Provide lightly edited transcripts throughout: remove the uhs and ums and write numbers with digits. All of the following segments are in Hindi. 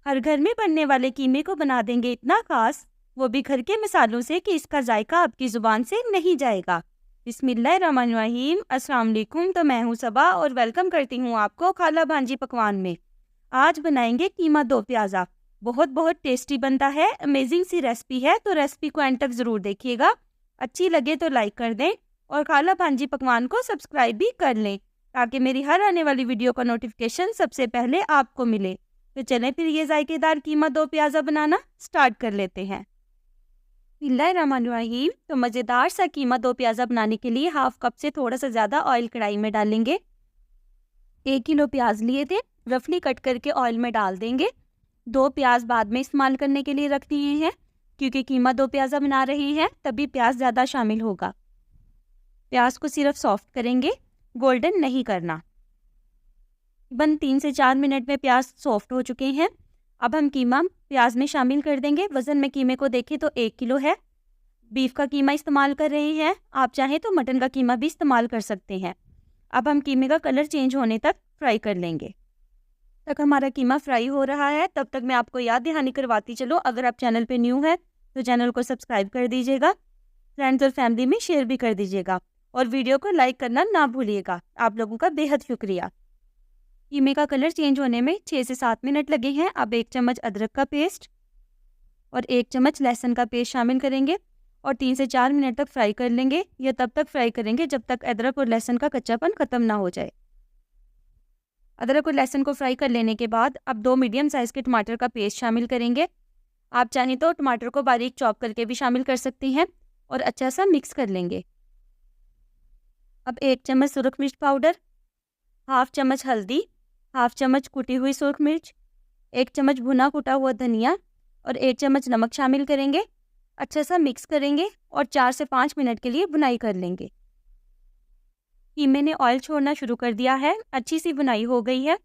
हर घर में बनने वाले कीमे को बना देंगे इतना खास, वो भी घर के मसालों से कि इसका जायका आपकी ज़ुबान से नहीं जाएगा। बिस्मिल्लाहिर्रहमानिर्रहीम, अस्सलाम वालेकुम। तो मैं हूँ सबा और वेलकम करती हूँ आपको खाला भांजी पकवान में। आज बनाएंगे कीमा दो प्याज़ा। बहुत बहुत टेस्टी बनता है, अमेजिंग सी रेसिपी है, तो रेसिपी को एंड तक ज़रूर देखिएगा। अच्छी लगे तो लाइक कर दें और खाला भांजी पकवान को सब्सक्राइब भी कर लें ताकि मेरी हर आने वाली वीडियो का नोटिफिकेशन सबसे पहले आपको मिले। तो चलें फिर ये जायकेदार कीमा दो प्याज़ा बनाना स्टार्ट कर लेते हैं। बिस्मिल्लाहिर्रहमानिर्रहीम। तो मज़ेदार सा कीमा दो प्याज़ा बनाने के लिए हाफ कप से थोड़ा सा ज़्यादा ऑयल कढ़ाई में डालेंगे। 1 किलो प्याज लिए थे, रफली कट करके ऑयल में डाल देंगे। 2 प्याज बाद में इस्तेमाल करने के लिए रख दिए हैं, क्योंकि कीमा दो प्याज़ा बना रहे हैं तभी प्याज ज़्यादा शामिल होगा। प्याज को सिर्फ सॉफ्ट करेंगे, गोल्डन नहीं करना। तकरीबन 3 से 4 मिनट में प्याज सॉफ्ट हो चुके हैं। अब हम कीमा प्याज में शामिल कर देंगे। वज़न में कीमे को देखें तो 1 किलो है। बीफ का कीमा इस्तेमाल कर रहे हैं, आप चाहें तो मटन का कीमा भी इस्तेमाल कर सकते हैं। अब हम कीमे का कलर चेंज होने तक फ्राई कर लेंगे। तक हमारा कीमा फ्राई हो रहा है, तब तक मैं आपको याद दहानी करवाती चलो, अगर आप चैनल पे न्यू है तो चैनल को सब्सक्राइब कर दीजिएगा, फ्रेंड्स और फैमिली में शेयर भी कर दीजिएगा और वीडियो को लाइक करना ना भूलिएगा। आप लोगों का बेहद शुक्रिया। कीमे का कलर चेंज होने में 6 से 7 मिनट लगे हैं। अब 1 चम्मच अदरक का पेस्ट और 1 चम्मच लहसुन का पेस्ट शामिल करेंगे और 3 से 4 मिनट तक फ्राई कर लेंगे। यह तब तक फ्राई करेंगे जब तक अदरक और लहसुन का कच्चापन ख़त्म ना हो जाए। अदरक और लहसुन को फ्राई कर लेने के बाद अब 2 मीडियम साइज़ के टमाटर का पेस्ट शामिल करेंगे। आप चाहें तो टमाटर को बारीक चॉप करके भी शामिल कर सकते हैं और अच्छा सा मिक्स कर लेंगे। अब 1 चम्मच सुरख मिर्च पाउडर, हाफ चम्मच हल्दी, हाफ चम्मच कुटी हुई सुरख मिर्च, 1 चम्मच भुना कुटा हुआ धनिया और 1 चम्मच नमक शामिल करेंगे। अच्छा सा मिक्स करेंगे और 4 से 5 मिनट के लिए भुनाई कर लेंगे। कीमे ने ऑयल छोड़ना शुरू कर दिया है, अच्छी सी भुनाई हो गई है।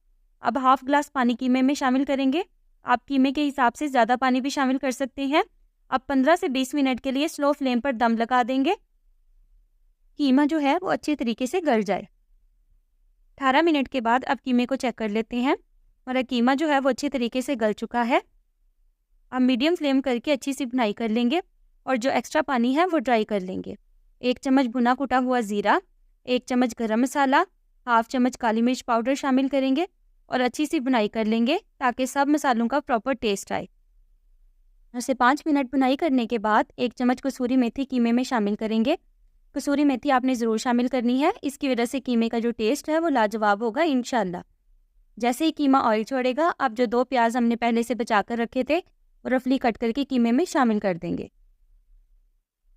अब हाफ ग्लास पानी कीमे में शामिल करेंगे। आप कीमे के हिसाब से ज़्यादा पानी भी शामिल कर सकते हैं। अब 15 से 20 मिनट के लिए स्लो फ्लेम पर दम लगा देंगे। कीमा जो है वो अच्छे तरीके से गल जाए। 18 मिनट के बाद अब कीमे को चेक कर लेते हैं। हमारा कीमा जो है वो अच्छे तरीके से गल चुका है। अब मीडियम फ्लेम करके अच्छी सी भुनाई कर लेंगे और जो एक्स्ट्रा पानी है वो ड्राई कर लेंगे। 1 चम्मच भुना कुटा हुआ ज़ीरा, 1 चम्मच गरम मसाला, हाफ चम्मच काली मिर्च पाउडर शामिल करेंगे और अच्छी सी भुनाई कर लेंगे ताकि सब मसालों का प्रॉपर टेस्ट आए। 4 से 5 मिनट भुनाई करने के बाद 1 चम्मच कसूरी मेथी कीमे में शामिल करेंगे। कसूरी मेथी आपने ज़रूर शामिल करनी है, इसकी वजह से कीमे का जो टेस्ट है वो लाजवाब होगा इंशाल्लाह। जैसे ही कीमा ऑयल छोड़ेगा, अब जो 2 प्याज हमने पहले से बचा कर रखे थे वो रफली कट करके कीमे में शामिल कर देंगे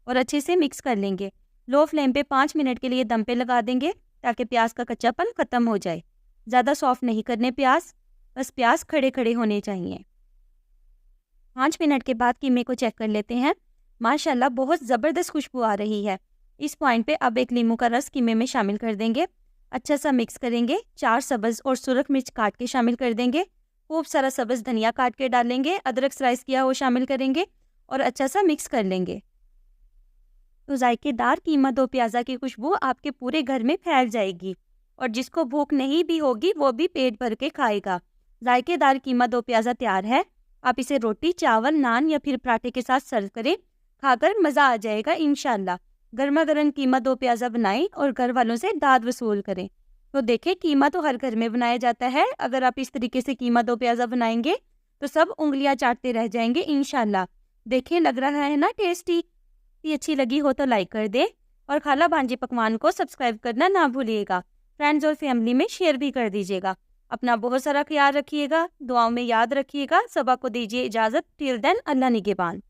और अच्छे से मिक्स कर लेंगे। लो फ्लेम पे 5 मिनट के लिए दम पे लगा देंगे ताकि प्याज का कच्चापन ख़त्म हो जाए। ज़्यादा सॉफ्ट नहीं करने प्याज, बस प्याज खड़े खड़े होने चाहिए। 5 मिनट के बाद कीमे को चेक कर लेते हैं। माशाल्लाह बहुत ज़बरदस्त खुशबू आ रही है। इस पॉइंट पे अब 1 नींबू का रस कीमे में शामिल कर देंगे। अच्छा सा मिक्स करेंगे। 4 सब्ज़ और सुरख मिर्च काट के शामिल कर देंगे। खूब सारा सब्ज़ धनिया काट के डालेंगे। अदरक स्लाइस किया वो शामिल करेंगे और अच्छा सा मिक्स कर लेंगे। तो जायकेदार कीमा दो प्याज़ा की खुशबू आपके पूरे घर में फैल जाएगी और जिसको भूख नहीं भी होगी वो भी पेट भर के खाएगा। जायकेदार कीमा दो प्याज़ा तैयार है। आप इसे रोटी, चावल, नान या फिर पराठे के साथ सर्व करें। खाकर मज़ा आ जाएगा इंशाल्लाह। गर्मा गर्म कीमा दो प्याज़ा बनाएं और घर वालों से दाद वसूल करें। तो देखें, कीमा तो हर घर में बनाया जाता है। अगर आप इस तरीके से कीमा दो प्याज़ा बनाएंगे तो सब उंगलियां चाटते रह जाएंगे इंशाल्लाह। देखें, लग रहा है ना टेस्टी। अच्छी लगी हो तो लाइक कर दें और खाला भांजी पकवान को सब्सक्राइब करना ना भूलिएगा। फ्रेंड्स और फैमिली में शेयर भी कर दीजिएगा। अपना बहुत सारा ख्याल रखिएगा, दुआओं में याद रखिएगा। सबा को दीजिए इजाज़त। टिल देन, अल्लाह निगहबान।